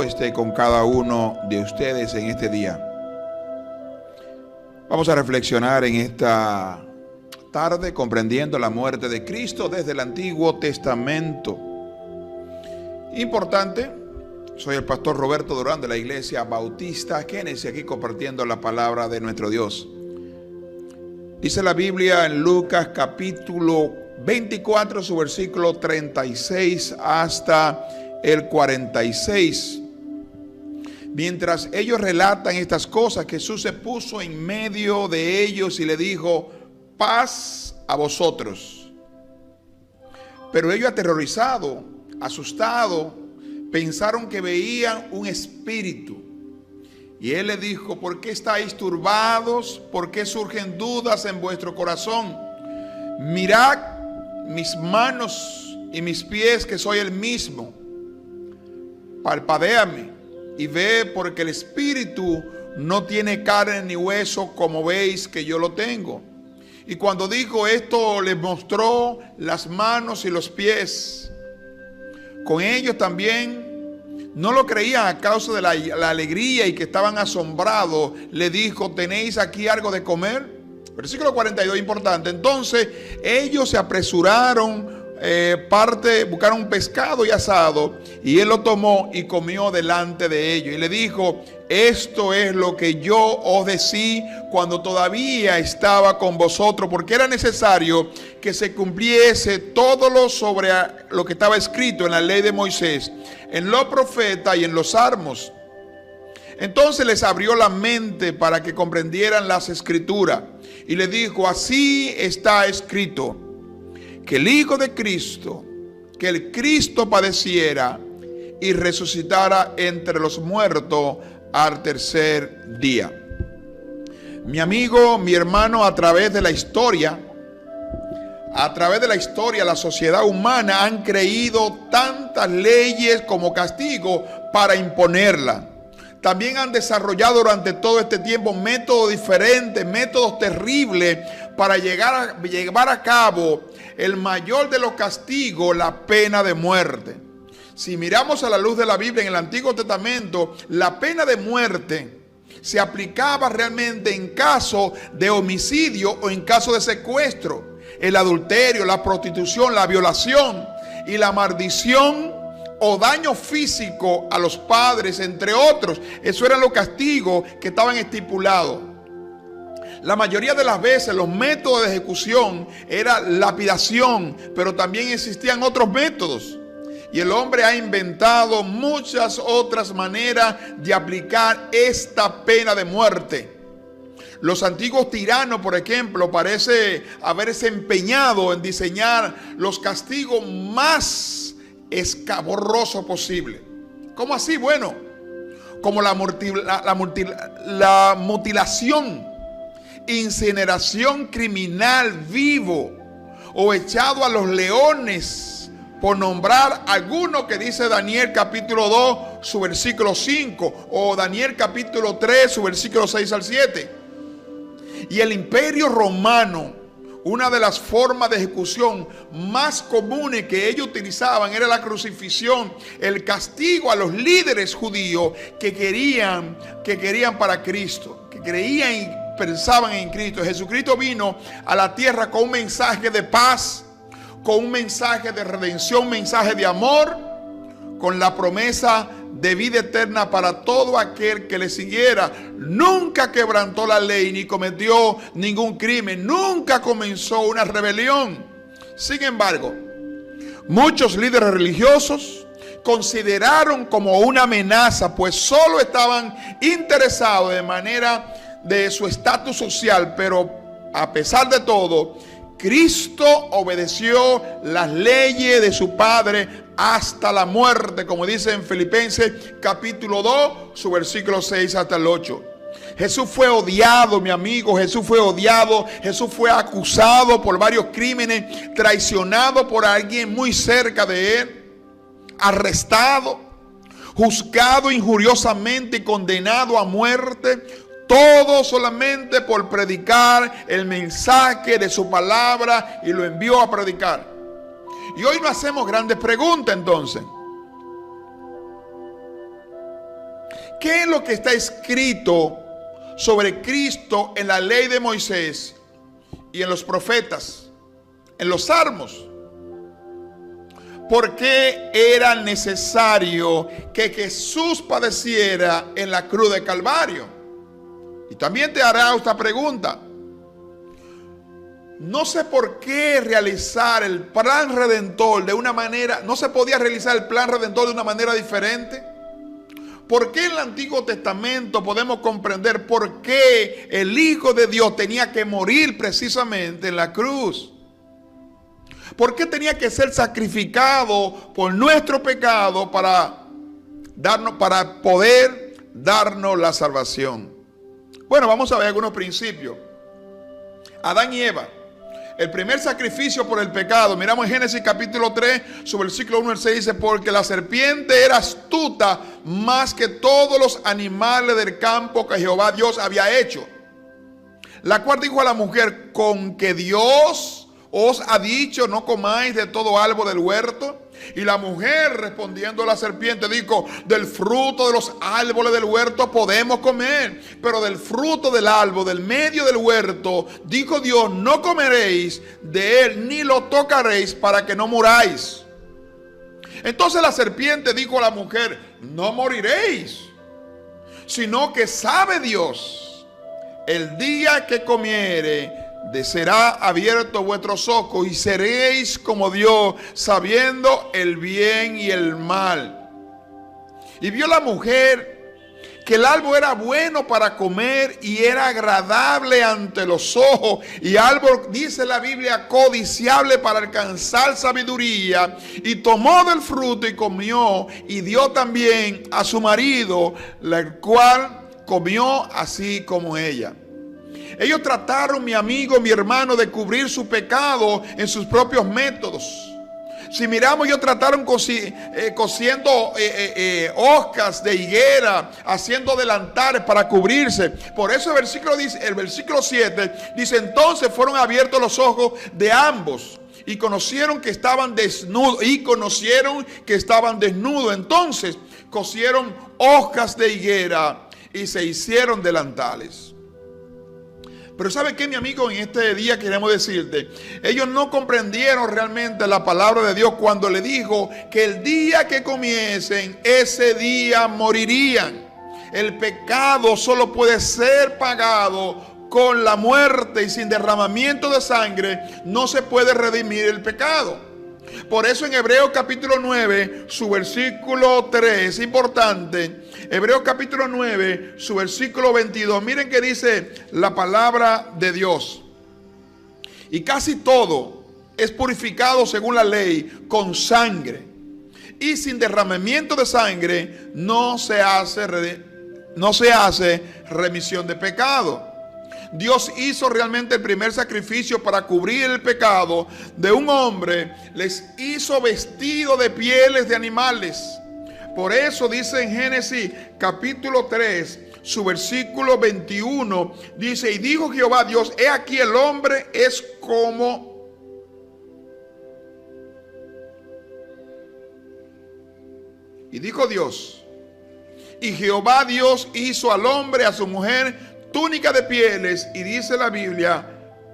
Esté con cada uno de ustedes en este día. Vamos a reflexionar en esta tarde comprendiendo la muerte de Cristo desde el Antiguo Testamento. Importante, soy el pastor Roberto Durán de la Iglesia Bautista Génesis, aquí compartiendo la palabra de nuestro Dios. Dice la Biblia en Lucas capítulo 24, su versículo 36 hasta el 46. Mientras ellos relatan estas cosas, Jesús se puso en medio de ellos y le dijo: paz a vosotros. Pero ellos, aterrorizados, asustados, pensaron que veían un espíritu. Y él le dijo: ¿por qué estáis turbados? ¿Por qué surgen dudas en vuestro corazón? Mirad mis manos y mis pies, que soy el mismo. Palpadéame y ve, porque el espíritu no tiene carne ni hueso, como veis que yo lo tengo. Y cuando dijo esto, les mostró las manos y los pies. Con ellos también no lo creían a causa de la alegría y que estaban asombrados. Le dijo: ¿tenéis aquí algo de comer? Versículo 42, importante. Entonces ellos se apresuraron, buscaron un pescado y asado, y él lo tomó y comió delante de ellos. Y le dijo: esto es lo que yo os decí cuando todavía estaba con vosotros, porque era necesario que se cumpliese todo lo que estaba escrito en la ley de Moisés, en los profetas y en los salmos. Entonces les abrió la mente para que comprendieran las escrituras, y le dijo: así está escrito, que el Hijo de Cristo, que el Cristo padeciera y resucitara entre los muertos al tercer día. Mi amigo, mi hermano, a través de la historia, la sociedad humana han creído tantas leyes como castigo para imponerla. También han desarrollado durante todo este tiempo métodos diferentes, métodos terribles para llevar a cabo el mayor de los castigos, la pena de muerte. Si miramos a la luz de la Biblia en el Antiguo Testamento, la pena de muerte se aplicaba realmente en caso de homicidio o en caso de secuestro, el adulterio, la prostitución, la violación y la maldición o daño físico a los padres, entre otros. Eso eran los castigos que estaban estipulados. La mayoría de las veces los métodos de ejecución era lapidación, pero también existían otros métodos. Y el hombre ha inventado muchas otras maneras de aplicar esta pena de muerte. Los antiguos tiranos, por ejemplo, parece haberse empeñado en diseñar los castigos más escabrosos posible. ¿Cómo así? Bueno, como la mutilación, incineración criminal vivo o echado a los leones, por nombrar alguno que dice Daniel capítulo 2, su versículo 5, o Daniel capítulo 3, su versículo 6 al 7. Y el Imperio Romano, una de las formas de ejecución más comunes que ellos utilizaban era la crucifixión, el castigo a los líderes judíos que querían para Cristo, que creían y pensaban en Cristo. Jesucristo vino a la tierra con un mensaje de paz, con un mensaje de redención, un mensaje de amor, con la promesa de vida eterna para todo aquel que le siguiera. Nunca quebrantó la ley ni cometió ningún crimen, nunca comenzó una rebelión. Sin embargo, muchos líderes religiosos consideraron como una amenaza, pues solo estaban interesados de manera de su estatus social, pero a pesar de todo, Cristo obedeció las leyes de su Padre hasta la muerte, como dice en Filipenses capítulo 2, su versículo 6 hasta el 8. Jesús fue odiado, mi amigo, Jesús fue odiado, Jesús fue acusado por varios crímenes, traicionado por alguien muy cerca de él, arrestado, juzgado injuriosamente y condenado a muerte, todo solamente por predicar el mensaje de su palabra, y lo envió a predicar. Y hoy nos hacemos grandes preguntas entonces. ¿Qué es lo que está escrito sobre Cristo en la ley de Moisés y en los profetas, en los salmos? ¿Por qué era necesario que Jesús padeciera en la cruz de Calvario? Y también te hará esta pregunta. No sé por qué realizar el plan redentor de una manera, no se podía realizar el plan redentor de una manera diferente. ¿Por qué en el Antiguo Testamento podemos comprender por qué el Hijo de Dios tenía que morir precisamente en la cruz? ¿Por qué tenía que ser sacrificado por nuestro pecado para poder darnos la salvación? Bueno, vamos a ver algunos principios. Adán y Eva, el primer sacrificio por el pecado. Miramos en Génesis capítulo 3, sobre el versículo 1 al 6, dice: porque la serpiente era astuta más que todos los animales del campo que Jehová Dios había hecho, la cual dijo a la mujer: con que Dios os ha dicho, no comáis de todo árbol del huerto. Y la mujer, respondiendo a la serpiente, dijo: del fruto de los árboles del huerto podemos comer, pero del fruto del árbol del medio del huerto, dijo Dios, no comeréis de él ni lo tocaréis, para que no muráis. Entonces la serpiente dijo a la mujer: no moriréis, sino que sabe Dios, el día que comiere, será abierto vuestros ojos y seréis como Dios, sabiendo el bien y el mal. Y vio la mujer que el árbol era bueno para comer y era agradable ante los ojos, y árbol, dice la Biblia, codiciable para alcanzar sabiduría, y tomó del fruto y comió, y dio también a su marido, el cual comió así como ella. Ellos trataron, mi amigo, mi hermano, de cubrir su pecado en sus propios métodos. Si miramos, ellos trataron cosiendo hojas de higuera, haciendo delantares para cubrirse. Por eso el versículo 7 dice: entonces fueron abiertos los ojos de ambos y conocieron que estaban desnudos. Entonces cosieron hojas de higuera y se hicieron delantales. Pero ¿sabe qué, mi amigo? En este día queremos decirte, ellos no comprendieron realmente la palabra de Dios cuando le dijo que el día que comiesen, ese día morirían. El pecado solo puede ser pagado con la muerte, y sin derramamiento de sangre no se puede redimir el pecado. Por eso en Hebreos capítulo 9, su versículo 3, es importante. Hebreos capítulo 9, su versículo 22. Miren que dice la palabra de Dios: y casi todo es purificado según la ley con sangre, y sin derramamiento de sangre no se hace remisión de pecado. Dios hizo realmente el primer sacrificio para cubrir el pecado de un hombre. Les hizo vestido de pieles de animales. Por eso dice en Génesis capítulo 3, su versículo 21, dice: y dijo Jehová Dios, he aquí el hombre es como... Y dijo Dios, y Jehová Dios hizo al hombre, a su mujer, túnica de pieles, y dice la Biblia,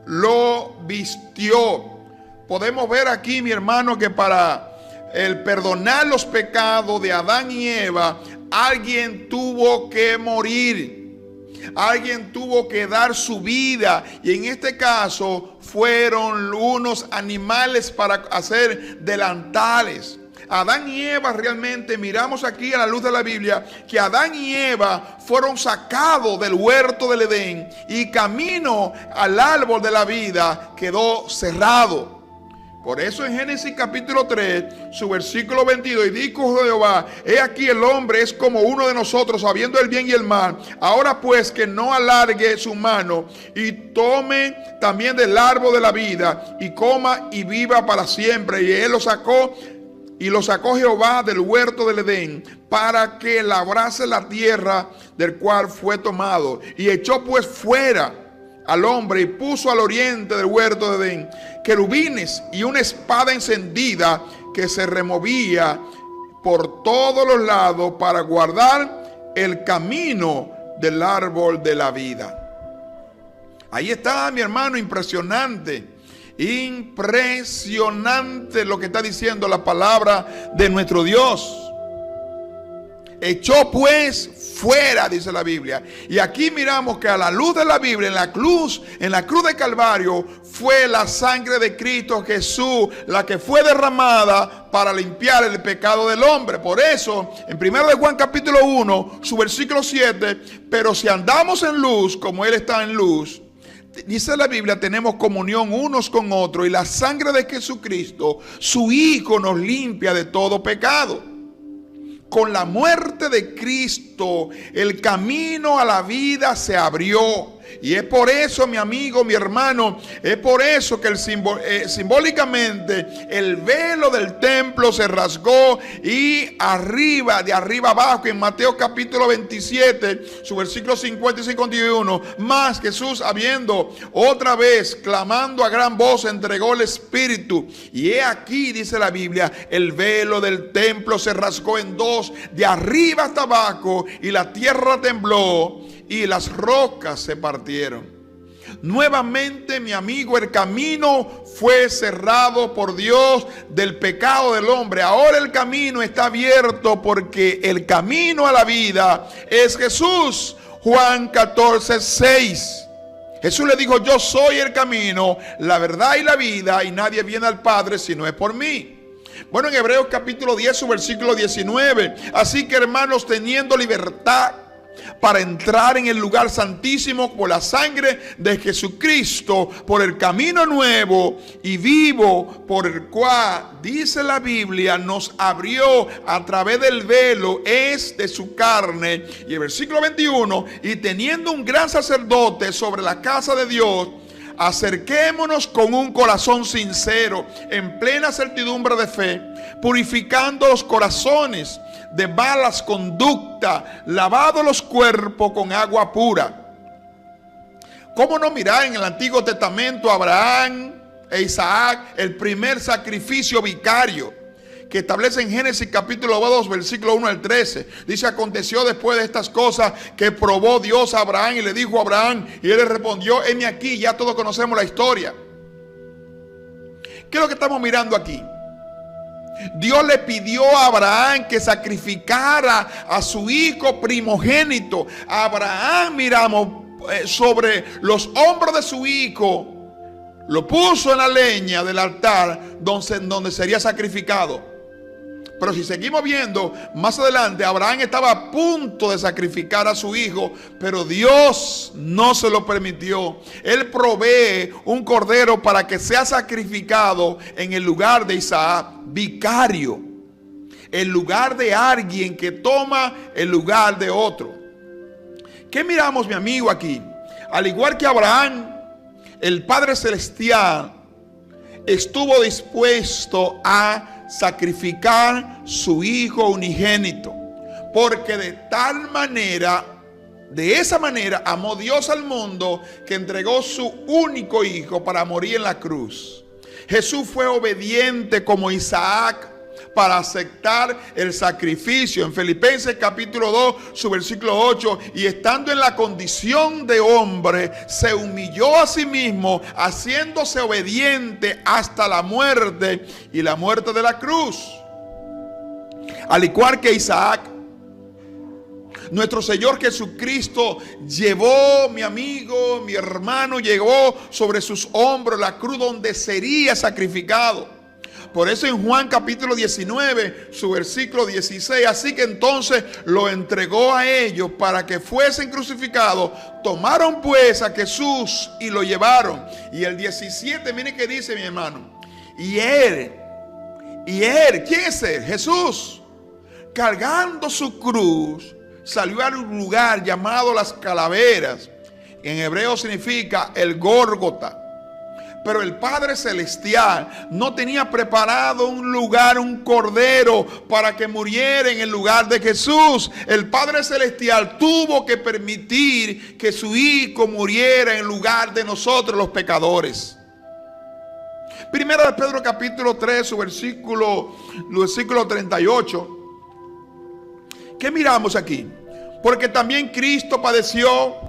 lo vistió. Podemos ver aquí, mi hermano, que para el perdonar los pecados de Adán y Eva, alguien tuvo que morir. Alguien tuvo que dar su vida, y en este caso fueron unos animales para hacer delantales. Adán y Eva, realmente miramos aquí a la luz de la Biblia que Adán y Eva fueron sacados del huerto del Edén, y camino al árbol de la vida quedó cerrado. Por eso en Génesis capítulo 3, su versículo 22, y dijo Jehová, he aquí el hombre es como uno de nosotros, sabiendo el bien y el mal. Ahora pues que no alargue su mano y tome también del árbol de la vida y coma y viva para siempre. Y él lo sacó y lo sacó Jehová del huerto del Edén para que labrase la tierra del cual fue tomado. Y echó pues fuera al hombre y puso al oriente del huerto de Edén querubines y una espada encendida que se removía por todos los lados para guardar el camino del árbol de la vida. Ahí está, mi hermano, impresionante. Impresionante lo que está diciendo la palabra de nuestro Dios. Echó pues fuera, dice la Biblia. Y aquí miramos que a la luz de la Biblia, en la cruz de Calvario, fue la sangre de Cristo Jesús la que fue derramada para limpiar el pecado del hombre. Por eso, en 1 de Juan capítulo 1, su versículo 7, pero si andamos en luz, como Él está en luz, dice la Biblia, tenemos comunión unos con otros, y la sangre de Jesucristo, su Hijo, nos limpia de todo pecado. Con la muerte de Cristo, el camino a la vida se abrió. Y es por eso, mi amigo, mi hermano, es por eso que simbólicamente el velo del templo se rasgó, y de arriba abajo, en Mateo capítulo 27, su versículo 50 y 51, más Jesús, habiendo otra vez clamando a gran voz, entregó el Espíritu. Y he aquí, dice la Biblia, el velo del templo se rasgó en dos, de arriba hasta abajo, y la tierra tembló y las rocas se partieron. Nuevamente, mi amigo, el camino fue cerrado por Dios del pecado del hombre. Ahora el camino está abierto, porque el camino a la vida es Jesús. Juan 14:6. Jesús le dijo: yo soy el camino, la verdad y la vida, y nadie viene al Padre si no es por mí. Bueno, en Hebreos capítulo 10, su versículo 19. Así que, hermanos, teniendo libertad para entrar en el lugar santísimo por la sangre de Jesucristo, por el camino nuevo y vivo, por el cual, dice la Biblia, nos abrió a través del velo, es de su carne. Y el versículo 21, y teniendo un gran sacerdote sobre la casa de Dios, acerquémonos con un corazón sincero, en plena certidumbre de fe, purificando los corazones de malas conductas, lavado los cuerpos con agua pura. ¿Cómo no mirar en el Antiguo Testamento a Abraham e Isaac, el primer sacrificio vicario que establece en Génesis capítulo 2, versículo 1 al 13? Dice: aconteció después de estas cosas que probó Dios a Abraham y le dijo a Abraham, y él le respondió: heme aquí. Ya todos conocemos la historia. ¿Qué es lo que estamos mirando aquí? Dios le pidió a Abraham que sacrificara a su hijo primogénito. Abraham, miramos, sobre los hombros de su hijo, lo puso en la leña del altar donde sería sacrificado. Pero si seguimos viendo más adelante, Abraham estaba a punto de sacrificar a su hijo, pero Dios no se lo permitió. Él provee un cordero para que sea sacrificado en el lugar de Isaac, vicario, el lugar de alguien que toma el lugar de otro. ¿Qué miramos, mi amigo, aquí? Al igual que Abraham, el Padre Celestial estuvo dispuesto a sacrificar su hijo unigénito, porque de esa manera amó Dios al mundo, que entregó su único hijo para morir en la cruz. Jesús fue obediente como Isaac para aceptar el sacrificio. En Filipenses capítulo 2, su versículo 8, y estando en la condición de hombre, se humilló a sí mismo, haciéndose obediente hasta la muerte, y la muerte de la cruz. Al igual que Isaac, nuestro Señor Jesucristo llevó, mi amigo, mi hermano, llevó sobre sus hombros la cruz donde sería sacrificado. Por eso en Juan capítulo 19, su versículo 16, así que entonces lo entregó a ellos para que fuesen crucificados. Tomaron pues a Jesús y lo llevaron. Y el 17, miren qué dice, mi hermano. Y él, ¿quién es él? Jesús, cargando su cruz, salió a un lugar llamado las Calaveras. En hebreo significa el Gólgota. Pero el Padre Celestial no tenía preparado un lugar, un cordero para que muriera en el lugar de Jesús. El Padre Celestial tuvo que permitir que su Hijo muriera en lugar de nosotros los pecadores. Primero de Pedro capítulo 3, su versículo 38. ¿Qué miramos aquí? Porque también Cristo padeció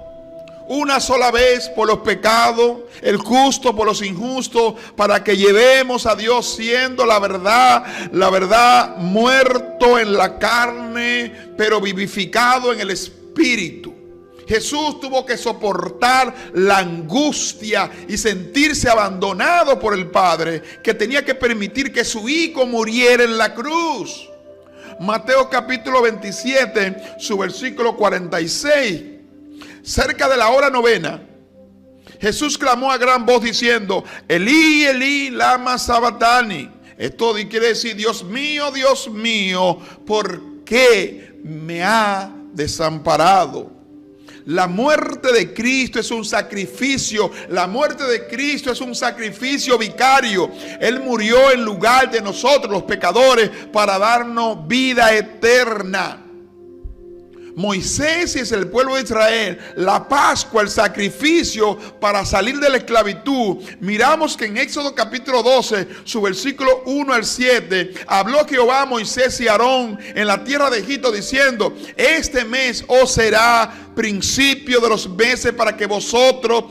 una sola vez por los pecados, el justo por los injustos, para que llevemos a Dios, siendo la verdad, muerto en la carne, pero vivificado en el Espíritu. Jesús tuvo que soportar la angustia y sentirse abandonado por el Padre, que tenía que permitir que su Hijo muriera en la cruz. Mateo capítulo 27, su versículo 46. Cerca de la hora novena, Jesús clamó a gran voz diciendo: Elí, Elí, lama sabatani. Esto quiere decir: Dios mío, ¿por qué me ha desamparado? La muerte de Cristo es un sacrificio. La muerte de Cristo es un sacrificio vicario. Él murió en lugar de nosotros los pecadores para darnos vida eterna. Moisés es el pueblo de Israel, la Pascua, el sacrificio para salir de la esclavitud. Miramos que en Éxodo capítulo 12, su versículo 1 al 7, habló Jehová a Moisés y Aarón en la tierra de Egipto diciendo: este mes os será principio de los meses, para que vosotros,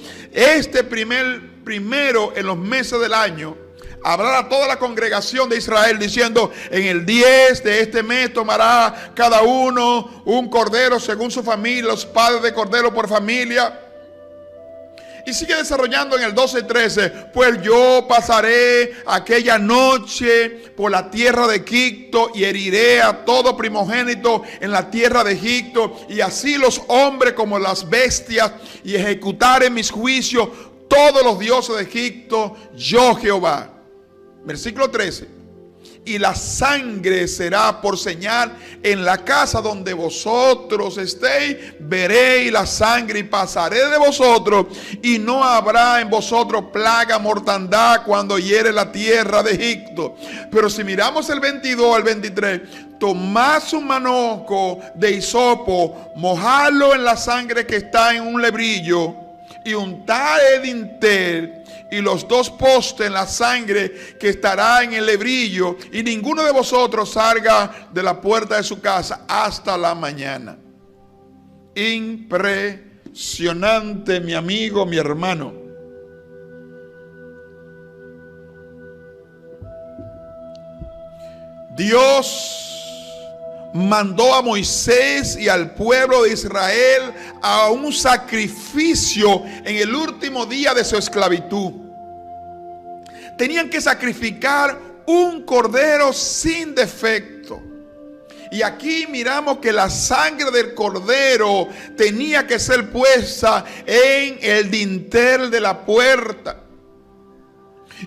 primero en los meses del año, hablar a toda la congregación de Israel diciendo: en el 10 de este mes tomará cada uno un cordero según su familia, los padres de cordero por familia. Y sigue desarrollando en el 12:13: pues yo pasaré aquella noche por la tierra de Egipto y heriré a todo primogénito en la tierra de Egipto, y así los hombres como las bestias, y ejecutaré mis juicios todos los dioses de Egipto, yo Jehová. Versículo 13: y la sangre será por señal en la casa donde vosotros estéis. Veréis la sangre y pasaré de vosotros, y no habrá en vosotros plaga, mortandad cuando hiere la tierra de Egipto. Pero si miramos el 22 al 23, tomad un manojo de hisopo, mojadlo en la sangre que está en un lebrillo, y untad el dintel y los dos postes en la sangre que estará en el lebrillo, y ninguno de vosotros salga de la puerta de su casa hasta la mañana. Impresionante, mi amigo, mi hermano. Dios mandó a Moisés y al pueblo de Israel a un sacrificio en el último día de su esclavitud. Tenían que sacrificar un cordero sin defecto. Y aquí miramos que la sangre del cordero tenía que ser puesta en el dintel de la puerta.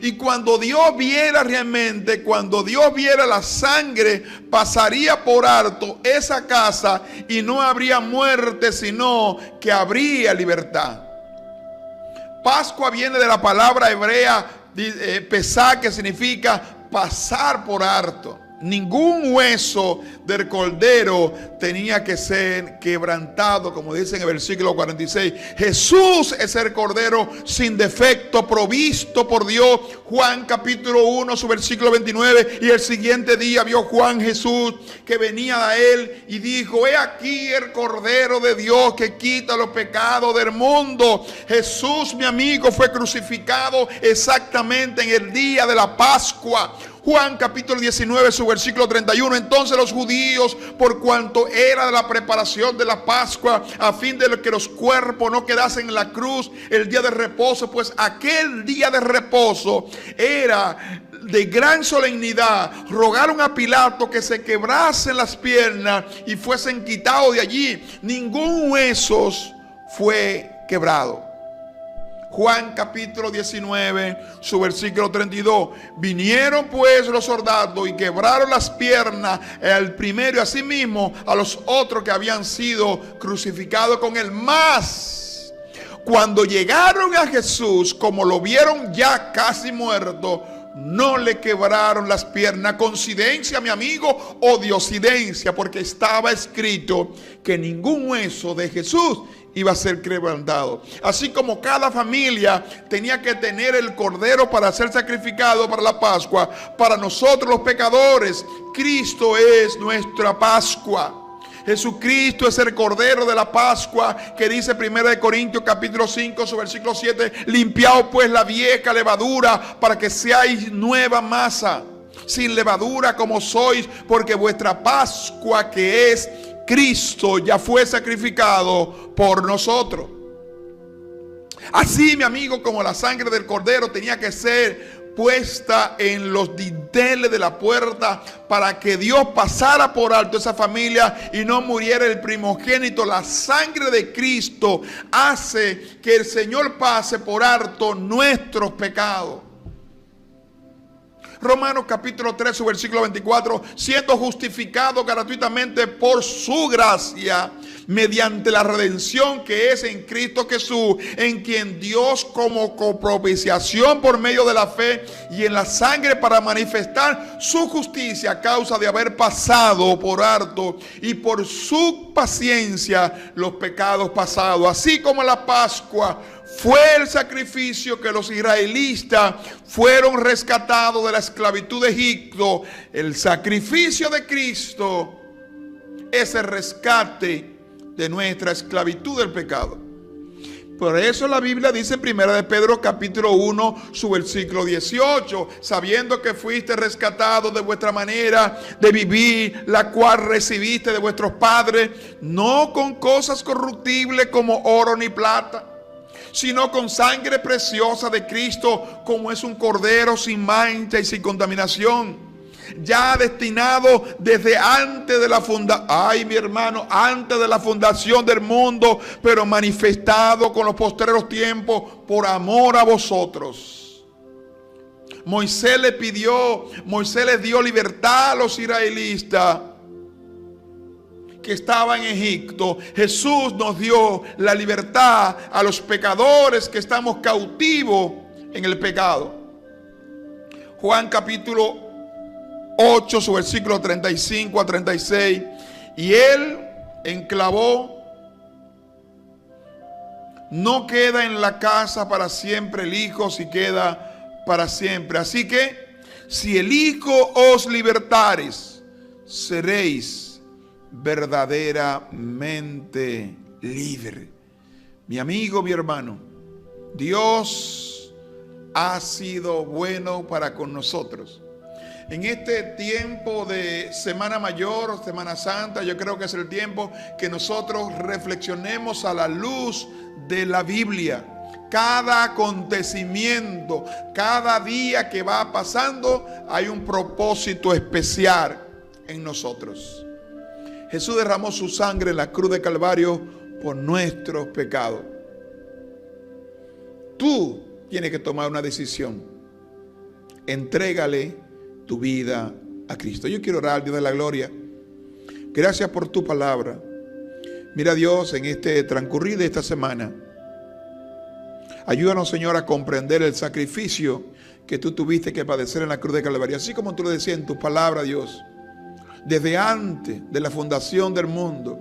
Y cuando Dios viera realmente, cuando Dios viera la sangre, pasaría por alto esa casa y no habría muerte, sino que habría libertad. Pascua viene de la palabra hebrea pesá, que significa pasar por alto. Ningún hueso del cordero tenía que ser quebrantado, como dice en el versículo 46. Jesús es el cordero sin defecto, provisto por Dios. Juan capítulo 1, su versículo 29. Y el siguiente día vio Juan Jesús que venía a él y dijo: he aquí el cordero de Dios que quita los pecados del mundo. Jesús, mi amigo, fue crucificado exactamente en el día de la Pascua. Juan capítulo 19, su versículo 31. Entonces los judíos, por cuanto era de la preparación de la Pascua, a fin de que los cuerpos no quedasen en la cruz el día de reposo, pues aquel día de reposo era de gran solemnidad, rogaron a Pilato que se quebrasen las piernas y fuesen quitados de allí. Ningún hueso fue quebrado. Juan capítulo 19, su versículo 32. Vinieron pues los soldados y quebraron las piernas al primero y asimismo a los otros que habían sido crucificados con él. Más Cuando llegaron a Jesús, como lo vieron ya casi muerto, no le quebraron las piernas. ¿Coincidencia, mi amigo, o diosidencia? Porque estaba escrito que ningún hueso de Jesús iba a ser quebrantado. Así como cada familia tenía que tener el cordero para ser sacrificado para la Pascua, para nosotros los pecadores, Cristo es nuestra Pascua. Jesucristo es el Cordero de la Pascua, que dice 1 Corintios capítulo 5, su versículo 7, limpiaos pues la vieja levadura para que seáis nueva masa, sin levadura como sois, porque vuestra Pascua, que es Cristo, ya fue sacrificado por nosotros. Así, mi amigo, como la sangre del Cordero tenía que ser puesta en los dinteles de la puerta para que Dios pasara por alto esa familia y no muriera el primogénito. La sangre de Cristo hace que el Señor pase por alto nuestros pecados. Romanos capítulo 3, su versículo 24, siendo justificado gratuitamente por su gracia, mediante la redención que es en Cristo Jesús, en quien Dios como propiciación por medio de la fe y en la sangre para manifestar su justicia a causa de haber pasado por alto y por su paciencia los pecados pasados. Así como la Pascua fue el sacrificio que los israelitas fueron rescatados de la esclavitud de Egipto, el sacrificio de Cristo es el rescate de nuestra esclavitud del pecado. Por eso la Biblia dice en 1 de Pedro capítulo 1, su versículo 18, sabiendo que fuiste rescatados de vuestra manera de vivir, la cual recibiste de vuestros padres, no con cosas corruptibles como oro ni plata, sino con sangre preciosa de Cristo, como es un cordero sin mancha y sin contaminación, ya destinado desde antes de la antes de la fundación del mundo, pero manifestado con los postreros tiempos por amor a vosotros. Moisés les dio libertad a los israelitas que estaba en Egipto. Jesús nos dio la libertad a los pecadores que estamos cautivos en el pecado. Juan capítulo 8, su versículo 35 a 36. Y él enclavó, no queda en la casa para siempre el Hijo, si queda para siempre. Así que si el Hijo os libertares, seréis verdaderamente libre. Mi amigo, mi hermano, Dios ha sido bueno para con nosotros. En este tiempo de Semana Mayor o Semana Santa, yo creo que es el tiempo que nosotros reflexionemos a la luz de la Biblia. Cada acontecimiento, cada día que va pasando, hay un propósito especial en nosotros. Jesús derramó su sangre en la cruz de Calvario por nuestros pecados. Tú tienes que tomar una decisión. Entrégale tu vida a Cristo. Yo quiero orar, Dios de la gloria. Gracias por tu palabra. Mira, Dios, en este transcurrir de esta semana, ayúdanos, Señor, a comprender el sacrificio que tú tuviste que padecer en la cruz de Calvario. Así como tú lo decías en tu palabra, Dios. Desde antes de la fundación del mundo,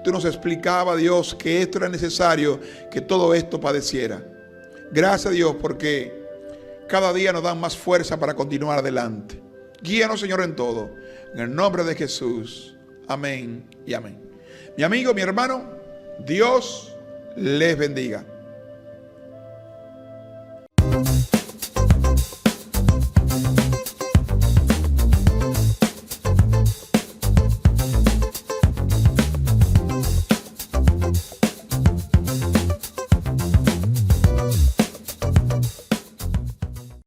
tú nos explicabas, Dios, que esto era necesario, que todo esto padeciera. Gracias, Dios, porque cada día nos dan más fuerza para continuar adelante. Guíanos, Señor, en todo. En el nombre de Jesús. Amén y amén. Mi amigo, mi hermano, Dios les bendiga.